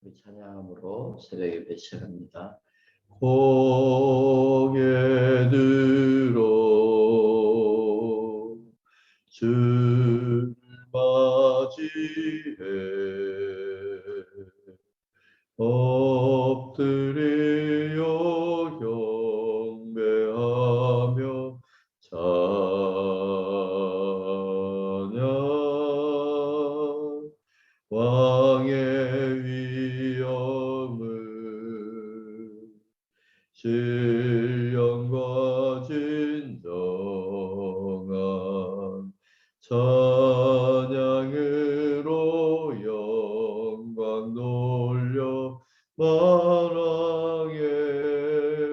우리 찬양함으로 새벽 예배 시작합니다. 고개 들어 주를 맞이해 엎드려 경배하며 찬양 왕의 위엄을 신령과 진정한 찬양으로 영광 돌려 만왕의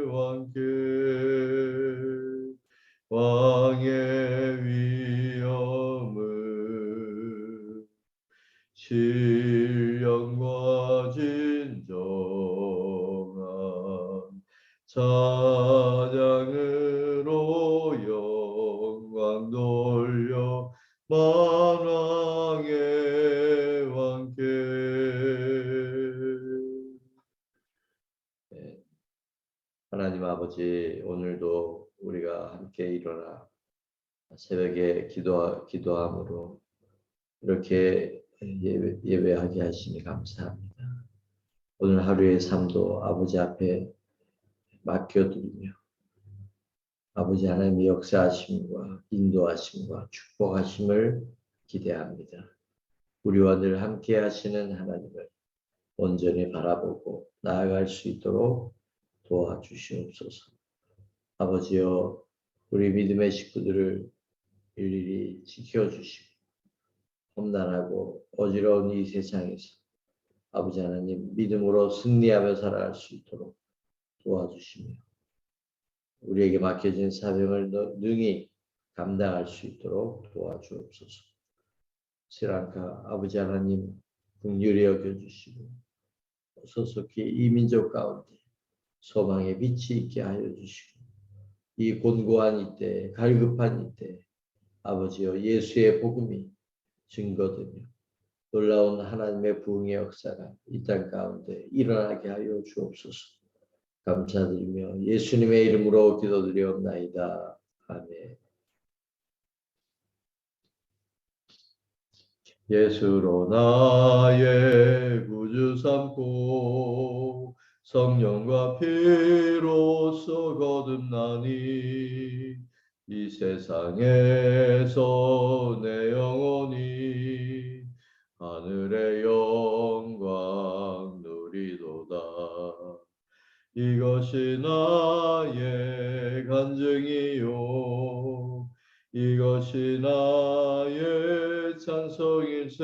왕께 왕의 위엄을 신령과 진정한 찬양으로 영광 돌려 만왕의 왕께. 하나님 아버지, 오늘도 우리가 함께 일어나 새벽에 기도함으로 이렇게 예배하게 하시니 감사합니다. 오늘 하루의 삶도 아버지 앞에 맡겨드리며 아버지 하나님의 역사하심과 인도하심과 축복하심을 기대합니다. 우리와 늘 함께 하시는 하나님을 온전히 바라보고 나아갈 수 있도록 도와주시옵소서. 아버지여, 우리 믿음의 식구들을 일일이 지켜주시고 험난하고 어지러운 이 세상에서 아버지 하나님 믿음으로 승리하며 살아갈 수 있도록 도와주시며 우리에게 맡겨진 사명을 능히 감당할 수 있도록 도와주옵소서. 스리랑카 아버지 하나님 긍휼히 여겨주시고 소속히 이 민족 가운데 소망의 빛이 있게 하여 주시고 이 곤고한 이때 갈급한 이때 아버지여 예수의 복음이 증거되며 놀라운 하나님의 부흥의 역사가 이 땅 가운데 일어나게 하여 주옵소서. 감사드리며 예수님의 이름으로 기도드리옵나이다. 아멘. 예수로 나의 구주 삼고 성령과 피로써 거듭나니 이 세상에서 내 영혼이 하늘의 영광 누리도다. 이것이 나의 간증이요 이것이 나의 찬송일세.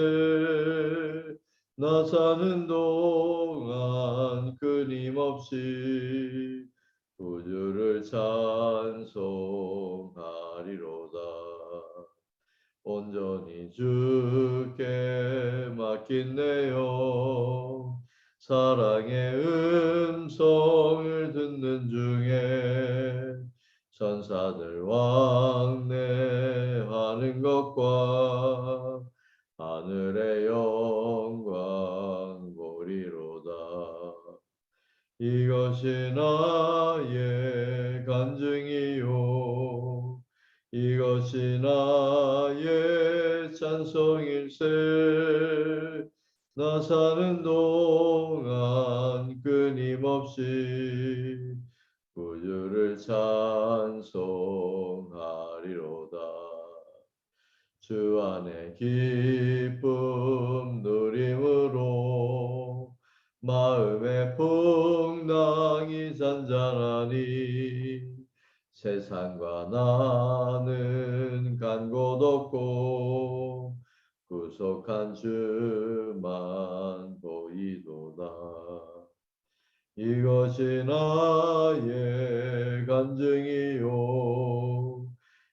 나 사는 동안 끊임없이 구주를 찬송하리로다. 온전히 주께 맡긴 내 영 사랑의 음성을 듣는 중에 천사들 왕래하는 것과 하늘의 영광 보리로다. 이것이 나의 간증이요 이것이 나의 찬송일세. 나 사는 동안 끊임없이 구주를 찬송하리로다. 주 안에 기쁨 누림으로 마음의 풍랑이 잔잔하니 세상과 나는 간 곳 없고 구속한 주만 보이도다. 이것이 나의 간증이요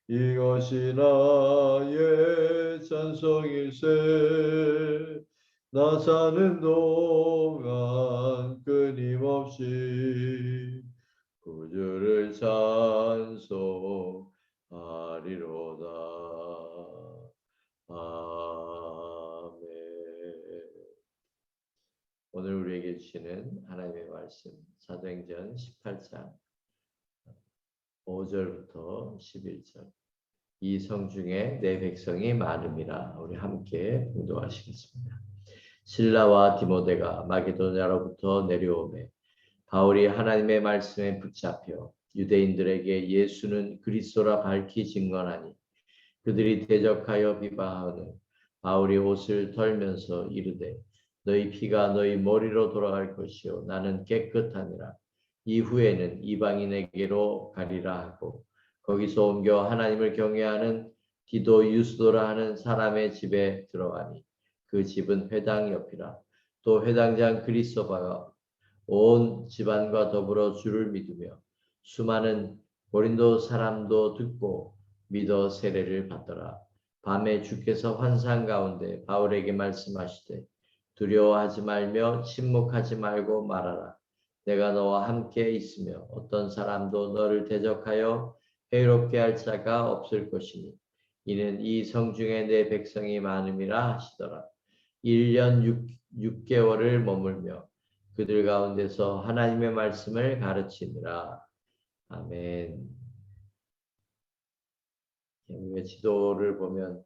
이것이 나의 찬송일세. 나 사는 동안 끊임없이 구주를 찬송하리로다. 아멘. 오늘 우리에게 주시는 하나님의 말씀 사도행전 18장 5절부터 11절. 이 성 중에 내 백성이 많음이라. 우리 함께 봉독하시겠습니다. 실라와 디모데가 마게도냐로부터 내려오매 바울이 하나님의 말씀에 붙잡혀 유대인들에게 예수는 그리스도라 밝히 증언하니 그들이 대적하여 비방하는 바울이 옷을 털면서 이르되 너희 피가 너희 머리로 돌아갈 것이요 나는 깨끗하니라. 이후에는 이방인에게로 가리라 하고 거기서 옮겨 하나님을 경외하는 디도 유스도라 하는 사람의 집에 들어가니 그 집은 회당 옆이라. 또 회당장 그리스도바가 온 집안과 더불어 주를 믿으며 수많은 고린도 사람도 듣고 믿어 세례를 받더라. 밤에 주께서 환상 가운데 바울에게 말씀하시되 두려워하지 말며 침묵하지 말고 말하라. 내가 너와 함께 있으며 어떤 사람도 너를 대적하여 해롭게 할 자가 없을 것이니 이는 이 성 중에 내 백성이 많음이라 하시더라. 1년 6개월을 머물며 그들 가운데서 하나님의 말씀을 가르치니라. 아멘. 우리가 지도를 보면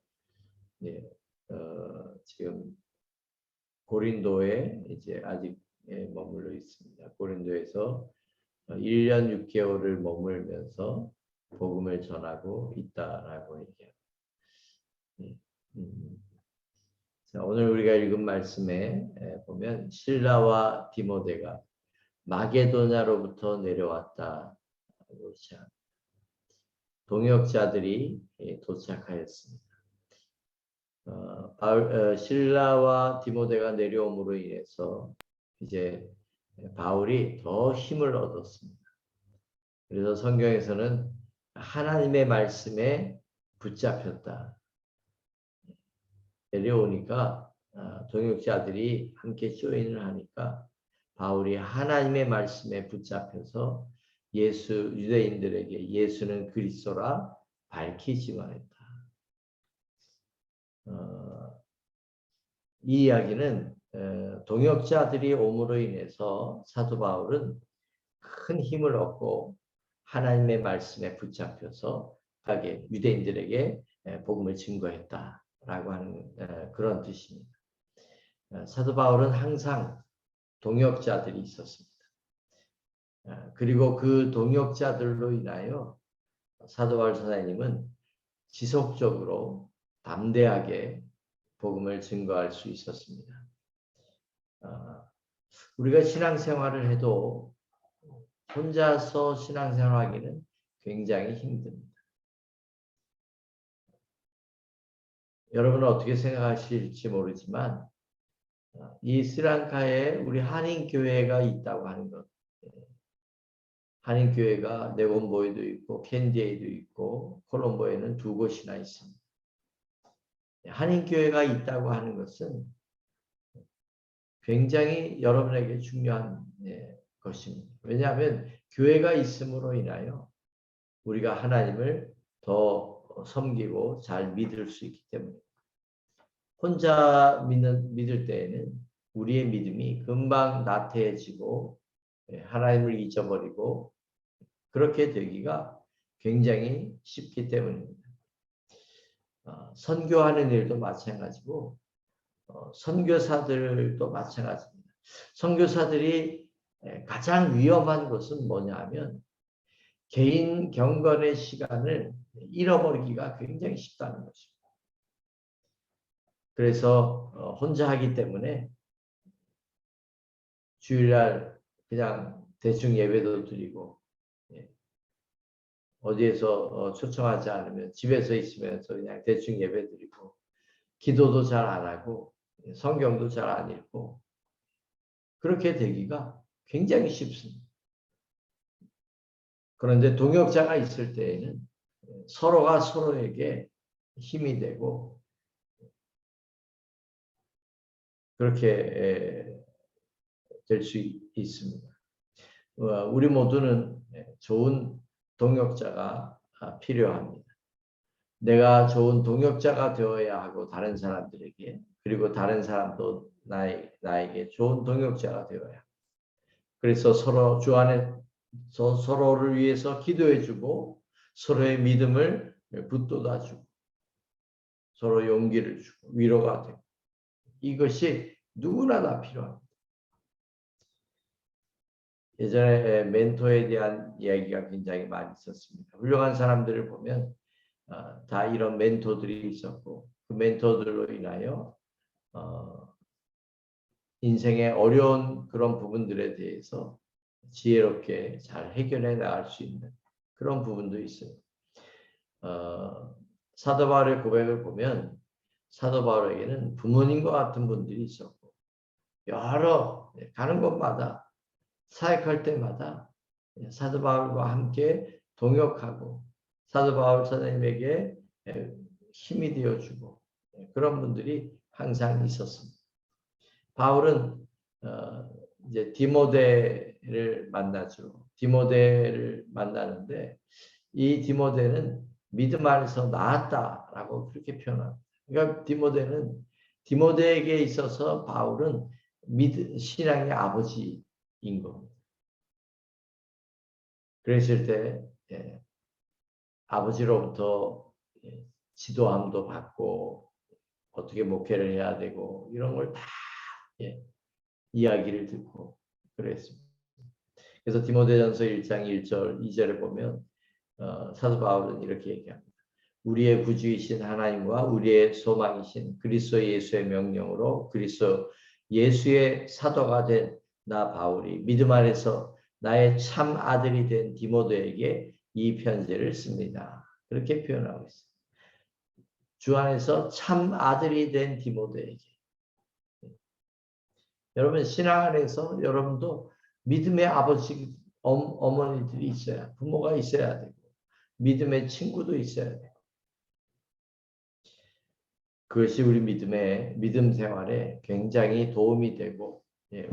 지금 고린도에 이제 아직 머물러 있습니다. 고린도에서 1년 6개월을 머물면서 복음을 전하고 있다라고 얘기합니다. 자, 오늘 우리가 읽은 말씀에 보면 실라와 디모데가 마게도냐로부터 내려왔다. 동역자들이 도착하였습니다. 실라와 디모데가 내려옴으로 인해서 이제 바울이 더 힘을 얻었습니다. 그래서 성경에서는 하나님의 말씀에 붙잡혔다. 내려오니까 동역자들이 함께 조인을 하니까 바울이 하나님의 말씀에 붙잡혀서 유대인들에게 예수는 그리스도라 밝히 증언했다. 이 이야기는 동역자들이 옴으로 인해서 사도 바울은 큰 힘을 얻고 하나님의 말씀에 붙잡혀서 유대인들에게 복음을 증거했다라고 하는 그런 뜻입니다. 사도 바울은 항상 동역자들이 있었습니다. 그리고 그 동역자들로 인하여 사도 바울 선생님은 지속적으로 담대하게 복음을 증거할 수 있었습니다. 우리가 신앙생활을 해도 혼자서 신앙생활하기는 굉장히 힘듭니다. 여러분은 어떻게 생각하실지 모르지만 이 스리랑카에 우리 한인교회가 있다고 하는 것, 한인교회가 네곤보에도 있고 캔디에도 있고 콜롬보에는 2곳이나 있습니다. 한인교회가 있다고 하는 것은 굉장히 여러분에게 중요한 것입니다. 왜냐하면 교회가 있음으로 인하여 우리가 하나님을 더 섬기고 잘 믿을 수 있기 때문에 혼자 믿을 때에는 우리의 믿음이 금방 나태해지고 하나님을 잊어버리고 그렇게 되기가 굉장히 쉽기 때문입니다. 선교하는 일도 마찬가지고 선교사들도 마찬가지입니다. 선교사들이 가장 위험한 것은 뭐냐 하면 개인 경건의 시간을 잃어버리기가 굉장히 쉽다는 것입니다. 그래서 혼자 하기 때문에 주일날 그냥 대충 예배도 드리고 어디에서 초청하지 않으면 집에서 있으면서 그냥 대충 예배 드리고 기도도 잘 안 하고 성경도 잘 안 읽고 그렇게 되기가 굉장히 쉽습니다. 그런데 동역자가 있을 때에는 서로가 서로에게 힘이 되고 그렇게 될 수 있습니다. 우리 모두는 좋은 동역자가 필요합니다. 내가 좋은 동역자가 되어야 하고 다른 사람들에게 그리고 다른 사람도 나에게 좋은 동역자가 되어야 합니다. 그래서 서로 주 안에서 서로를 위해서 기도해주고 서로의 믿음을 붙돋아주고 서로 용기를 주고 위로가 되고 이것이 누구나 다 필요합니다. 예전에 멘토에 대한 이야기가 굉장히 많이 있었습니다. 훌륭한 사람들을 보면 다 이런 멘토들이 있었고 그 멘토들로 인하여 인생의 어려운 그런 부분들에 대해서 지혜롭게 잘 해결해 나갈 수 있는 그런 부분도 있어요. 사도 바울의 고백을 보면 사도 바울에게는 부모님과 같은 분들이 있었고 여러 가는 곳마다 사역할 때마다 사도 바울과 함께 동역하고 사도 바울 선생님에게 힘이 되어주고 그런 분들이 항상 있었습니다. 바울은 이제 디모데를 만나죠. 디모데를 만나는데 이 디모데는 믿음 안에서 나았다라고 그렇게 표현합니다. 그러니까 디모데에게 있어서 바울은 신앙의 아버지인 겁니다. 그랬을 때 아버지로부터 지도함도 받고 어떻게 목회를 해야 되고 이런 걸 다 이야기를 듣고 그랬습니다. 그래서 디모데전서 1장 1절 2절에 보면 사도 바울은 이렇게 얘기합니다. 우리의 구주이신 하나님과 우리의 소망이신 그리스도 예수의 명령으로 그리스도 예수의 사도가 된 나 바울이 믿음 안에서 나의 참 아들이 된 디모데에게 이 편지를 씁니다. 그렇게 표현하고 있어요. 주 안에서 참 아들이 된 디모데에게. 여러분 신앙 안에서 여러분도 믿음의 아버지, 어머니들이 있어야, 부모가 있어야 되고 믿음의 친구도 있어야 돼요. 그것이 우리 믿음 생활에 굉장히 도움이 되고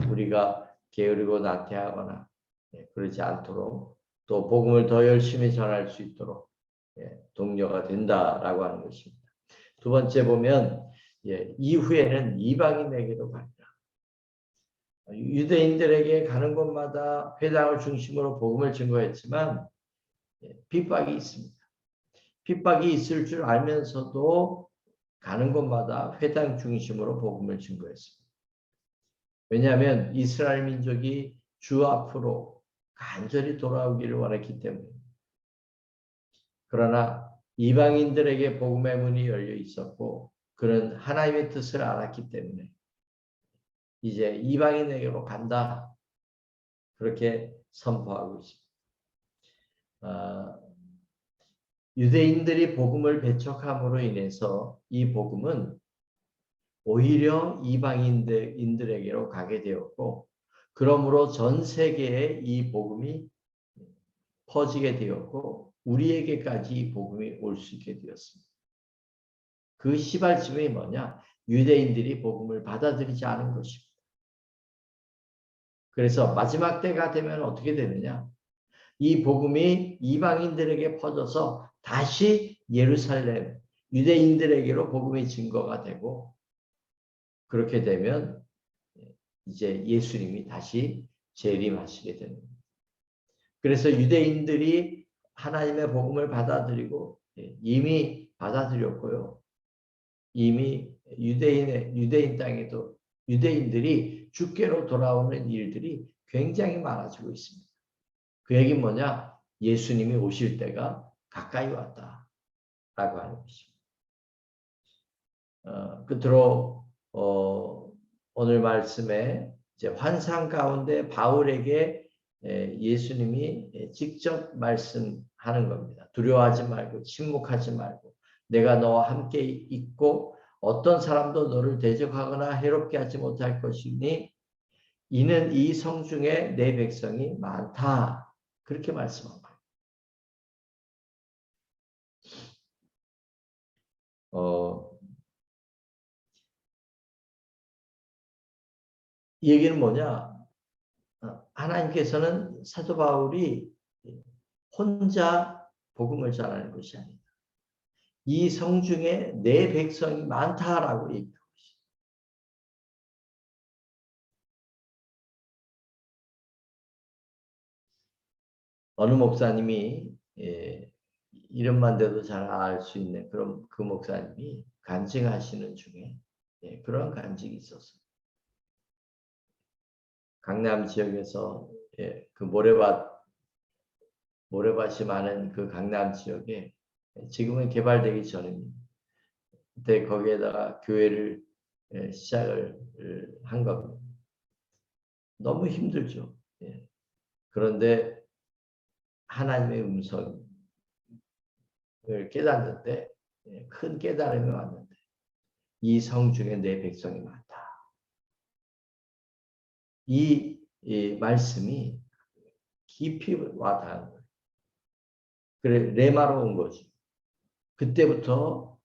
우리가 게으르고 나태하거나 그러지 않도록 또 복음을 더 열심히 전할 수 있도록 동료가 된다라고 하는 것입니다. 두 번째 보면 이후에는 이방인에게도 가리라. 유대인들에게 가는 곳마다 회당을 중심으로 복음을 증거했지만 핍박이 있습니다. 핍박이 있을 줄 알면서도 가는 곳마다 회당 중심으로 복음을 증거했습니다. 왜냐하면 이스라엘 민족이 주 앞으로 간절히 돌아오기를 원했기 때문입니다. 그러나 이방인들에게 복음의 문이 열려 있었고 그는 하나님의 뜻을 알았기 때문에 이제 이방인에게로 간다. 그렇게 선포하고 있습니다. 유대인들이 복음을 배척함으로 인해서 이 복음은 오히려 이방인들에게로 가게 되었고 그러므로 전 세계에 이 복음이 퍼지게 되었고 우리에게까지 이 복음이 올 수 있게 되었습니다. 그 시발점이 뭐냐? 유대인들이 복음을 받아들이지 않은 것입니다. 그래서 마지막 때가 되면 어떻게 되느냐? 이 복음이 이방인들에게 퍼져서 다시 예루살렘 유대인들에게로 복음의 증거가 되고 그렇게 되면 이제 예수님이 다시 재림하시게 됩니다. 그래서 유대인들이 하나님의 복음을 받아들이고 이미 받아들였고요. 이미 유대인 땅에도 유대인들이 주께로 돌아오는 일들이 굉장히 많아지고 있습니다. 그 얘기는 뭐냐? 예수님이 오실 때가 가까이 왔다라고 하는 것입니다. 끝으로 오늘 말씀에 이제 환상 가운데 바울에게 예수님이 직접 말씀하는 겁니다. 두려워하지 말고 침묵하지 말고 내가 너와 함께 있고 어떤 사람도 너를 대적하거나 해롭게 하지 못할 것이니 이는 이 성중에 내 백성이 많다. 그렇게 말씀한 거예요. 이 얘기는 뭐냐? 하나님께서는 사도 바울이 혼자 복음을 전하는 것이 아니다. 이 성중에 내 백성이 많다라고 얘기하고 있어요. 어느 목사님이 이름만 돼도 잘 알 수 있는 그런 그 목사님이 간증하시는 중에 그런 간증이 있었어요. 강남 지역에서 그 모래밭이 많은 그 강남 지역에 지금은 개발되기 전입니다. 그때 거기에다가 교회를 시작을 한 겁니다. 너무 힘들죠. 그런데 하나님의 음성을 깨닫는데 큰 깨달음이 왔는데 이 성 중에 내 백성이 많다. 이 말씀이 깊이 와닿은 거예요. 그래 레마로 온 거죠. 그때부터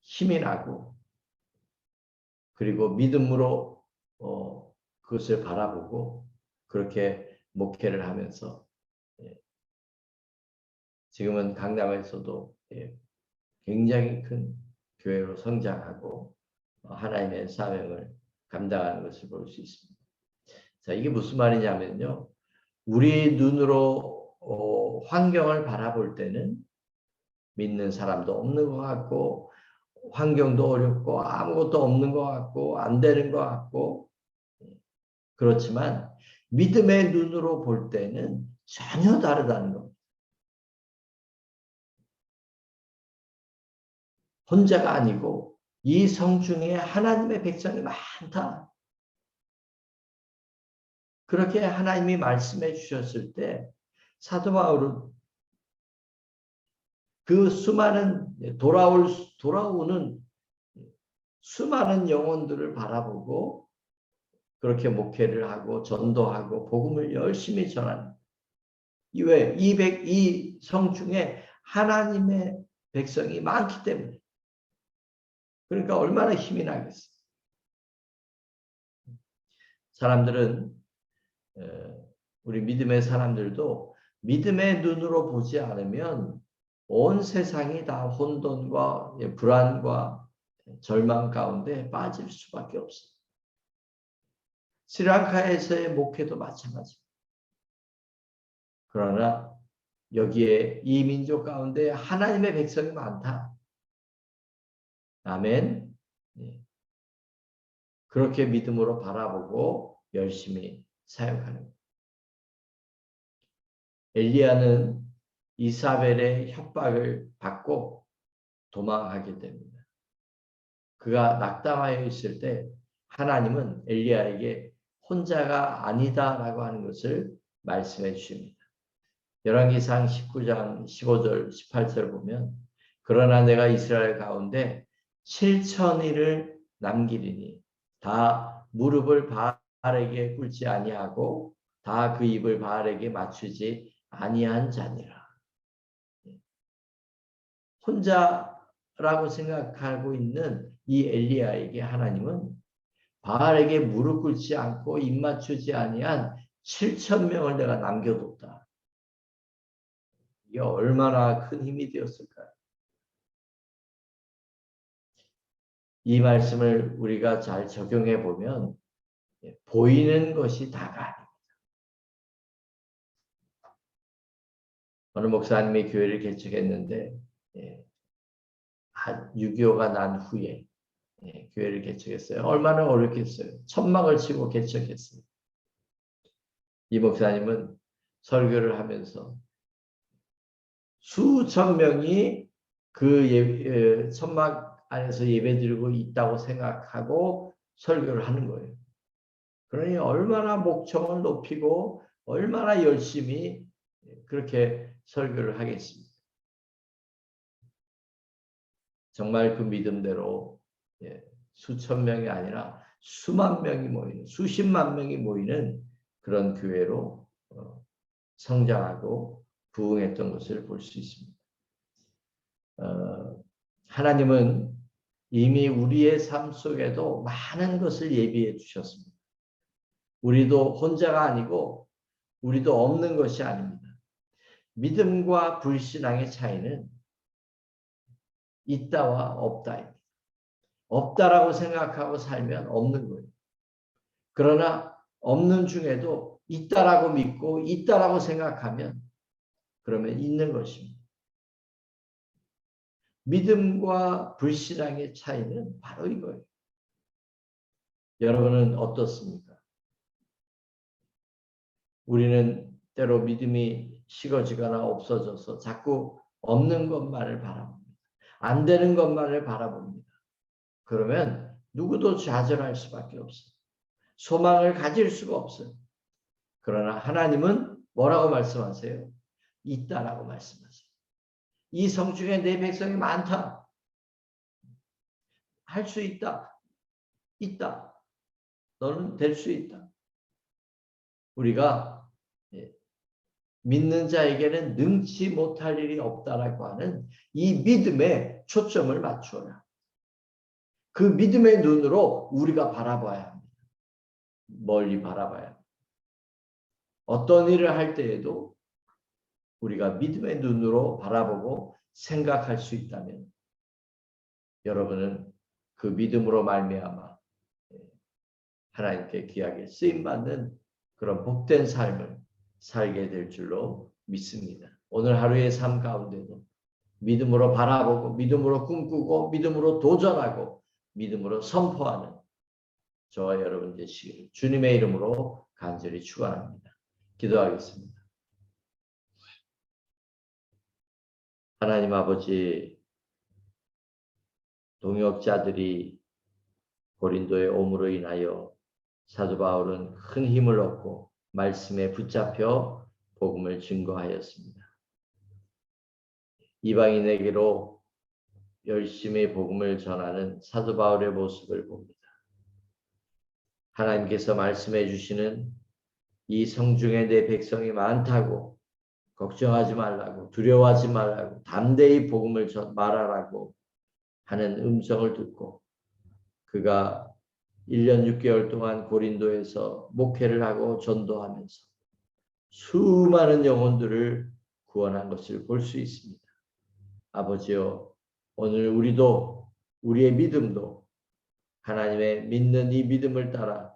힘이 나고 그리고 믿음으로 그것을 바라보고 그렇게 목회를 하면서 지금은 강남에서도 굉장히 큰 교회로 성장하고 하나님의 사명을 감당하는 것을 볼 수 있습니다. 자, 이게 무슨 말이냐면요. 우리 눈으로 환경을 바라볼 때는 믿는 사람도 없는 것 같고 환경도 어렵고 아무것도 없는 것 같고 안 되는 것 같고 그렇지만 믿음의 눈으로 볼 때는 전혀 다르다는 겁니다. 혼자가 아니고 이 성 중에 하나님의 백성이 많다. 그렇게 하나님이 말씀해 주셨을 때 사도 바울은 그 수많은 돌아오는 수많은 영혼들을 바라보고 그렇게 목회를 하고 전도하고 복음을 열심히 전하는 이 성 중에 하나님의 백성이 많기 때문에 그러니까 얼마나 힘이 나겠어요. 사람들은 우리 믿음의 사람들도 믿음의 눈으로 보지 않으면 온 세상이 다 혼돈과 불안과 절망 가운데 빠질 수밖에 없어요. 스리랑카에서의 목회도 마찬가지입니다. 그러나 여기에 이 민족 가운데 하나님의 백성이 많다. 아멘. 그렇게 믿음으로 바라보고 열심히 사역하는 거예요. 엘리야는 이사벨의 협박을 받고 도망하게 됩니다. 그가 낙담하여 있을 때 하나님은 엘리야에게 혼자가 아니다라고 하는 것을 말씀해 주십니다. 열왕기상 19장 15절 18절 보면 그러나 내가 이스라엘 가운데 7,000일을 남기리니 다 무릎을 바알에게 꿇지 아니하고 다 그 입을 바알에게 맞추지 아니한 자니라. 혼자라고 생각하고 있는 이 엘리야에게 하나님은 바알에게 무릎 꿇지 않고 입 맞추지 아니한 7,000명을 내가 남겨뒀다. 이게 얼마나 큰 힘이 되었을까요? 이 말씀을 우리가 잘 적용해 보면 보이는 것이 다가 아닙니다. 어느 목사님이 교회를 개척했는데 6.25가 난 후에 교회를 개척했어요. 얼마나 어렵겠어요. 천막을 치고 개척했어요. 이 목사님은 설교를 하면서 수천 명이 그 천막 안에서 예배드리고 있다고 생각하고 설교를 하는 거예요. 그러니 얼마나 목청을 높이고 얼마나 열심히 그렇게 설교를 하겠습니까? 정말 그 믿음대로 수천 명이 아니라 수만 명이 모이는 수십만 명이 모이는 그런 교회로 성장하고 부흥했던 것을 볼 수 있습니다. 하나님은 이미 우리의 삶 속에도 많은 것을 예비해 주셨습니다. 우리도 혼자가 아니고 우리도 없는 것이 아닙니다. 믿음과 불신앙의 차이는 있다와 없다입니다. 없다라고 생각하고 살면 없는 거예요. 그러나 없는 중에도 있다라고 믿고 있다라고 생각하면 그러면 있는 것입니다. 믿음과 불신앙의 차이는 바로 이거예요. 여러분은 어떻습니까? 우리는 때로 믿음이 식어지거나 없어져서 자꾸 없는 것만을 바라봅니다. 안 되는 것만을 바라봅니다. 그러면 누구도 좌절할 수밖에 없어요. 소망을 가질 수가 없어요. 그러나 하나님은 뭐라고 말씀하세요? 있다라고 말씀하세요. 이 성중에 내 백성이 많다. 할 수 있다. 있다. 너는 될 수 있다. 우리가 믿는 자에게는 능치 못할 일이 없다라고 하는 이 믿음에 초점을 맞추어라. 그 믿음의 눈으로 우리가 바라봐야 합니다. 멀리 바라봐야 합니다. 어떤 일을 할 때에도 우리가 믿음의 눈으로 바라보고 생각할 수 있다면 여러분은 그 믿음으로 말미암아 하나님께 귀하게 쓰임받는 그런 복된 삶을 살게 될 줄로 믿습니다. 오늘 하루의 삶 가운데도 믿음으로 바라보고 믿음으로 꿈꾸고 믿음으로 도전하고 믿음으로 선포하는 저와 여러분 되시기를 주님의 이름으로 간절히 축원합니다. 기도하겠습니다. 하나님 아버지, 동역자들이 고린도에 옴으로 인하여 사도 바울은 큰 힘을 얻고 말씀에 붙잡혀 복음을 증거하였습니다. 이방인에게로 열심히 복음을 전하는 사도 바울의 모습을 봅니다. 하나님께서 말씀해 주시는 이 성중에 내 백성이 많다고 걱정하지 말라고 두려워하지 말라고 담대히 복음을 말하라고 하는 음성을 듣고 그가 1년 6개월 동안 고린도에서 목회를 하고 전도하면서 수많은 영혼들을 구원한 것을 볼 수 있습니다. 아버지여, 오늘 우리도 우리의 믿음도 하나님의 믿는 이 믿음을 따라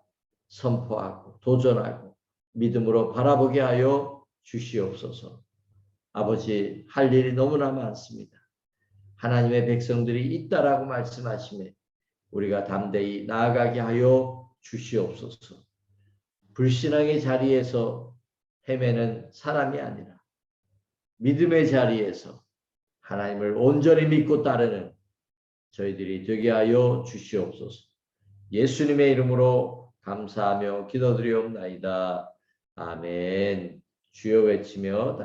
선포하고 도전하고 믿음으로 바라보게 하여 주시옵소서. 아버지, 할 일이 너무나 많습니다. 하나님의 백성들이 있다라고 말씀하시며 우리가 담대히 나아가게 하여 주시옵소서. 불신앙의 자리에서 헤매는 사람이 아니라 믿음의 자리에서 하나님을 온전히 믿고 따르는 저희들이 되게 하여 주시옵소서. 예수님의 이름으로 감사하며 기도드리옵나이다. 아멘. 주여 외치며